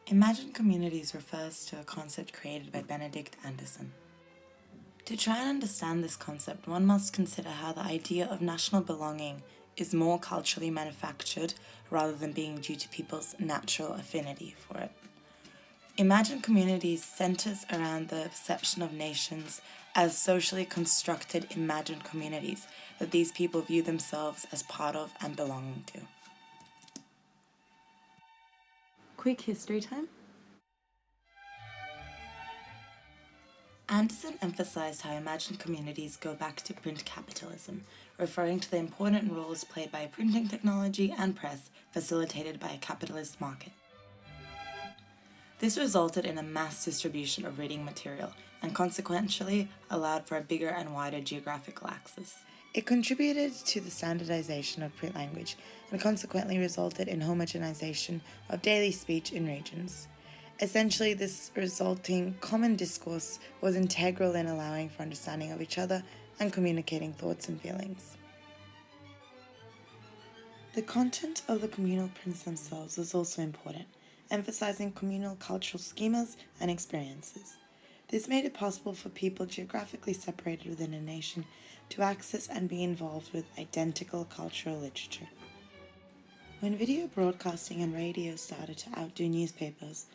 Imagined communities refers to a concept created by Benedict Anderson. To try and understand this concept, one must consider how the idea of national belonging is more culturally manufactured rather than being due to people's natural affinity for it. Imagined communities centers around the perception of nations as socially constructed imagined communities that these people view themselves as part of and belonging to. Quick history time. Anderson emphasized how imagined communities go back to print capitalism, referring to the important roles played by printing technology and press facilitated by a capitalist market. This resulted in a mass distribution of reading material and consequentially allowed for a bigger and wider geographical access. It contributed to the standardization of print language and consequently resulted in homogenization of daily speech in regions. Essentially, this resulting common discourse was integral in allowing for understanding of each other and communicating thoughts and feelings. The content of the communal prints themselves was also important, emphasizing communal cultural schemas and experiences. This made it possible for people geographically separated within a nation to access and be involved with identical cultural literature. When video broadcasting and radio started to outdo newspapers,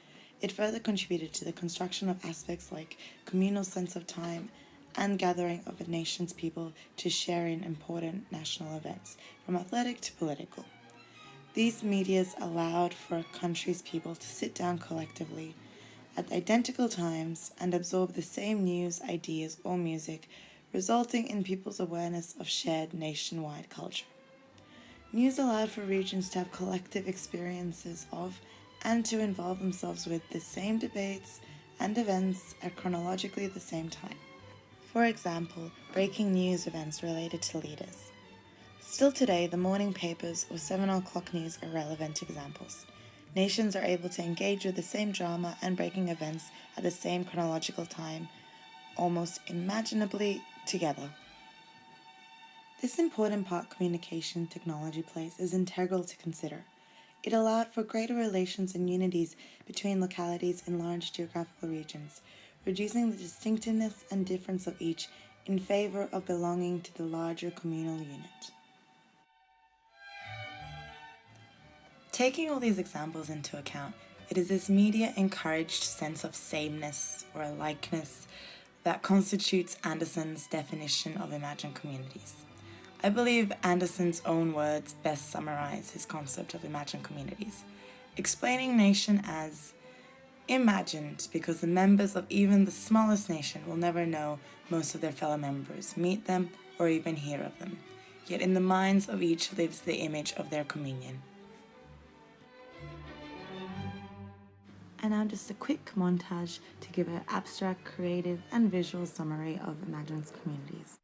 it further contributed to the construction of aspects like communal sense of time and gathering of a nation's people to share in important national events, from athletic to political. These medias allowed for a country's people to sit down collectively at identical times and absorb the same news, ideas, or music, resulting in people's awareness of shared nationwide culture. News allowed for regions to have collective experiences of and to involve themselves with the same debates and events at chronologically the same time. For example, breaking news events related to leaders. Still today, the morning papers or 7 o'clock news are relevant examples. Nations are able to engage with the same drama and breaking events at the same chronological time, almost imaginably together. This important part communication technology plays is integral to consider. It allowed for greater relations and unities between localities in large geographical regions, reducing the distinctiveness and difference of each in favor of belonging to the larger communal unit. Taking all these examples into account, it is this media-encouraged sense of sameness or a likeness that constitutes Anderson's definition of imagined communities. I believe Anderson's own words best summarize his concept of imagined communities, explaining nation as imagined because the members of even the smallest nation will never know most of their fellow members, meet them, or even hear of them. Yet in the minds of each lives the image of their communion. And now just a quick montage to give an abstract, creative, and visual summary of imagined communities.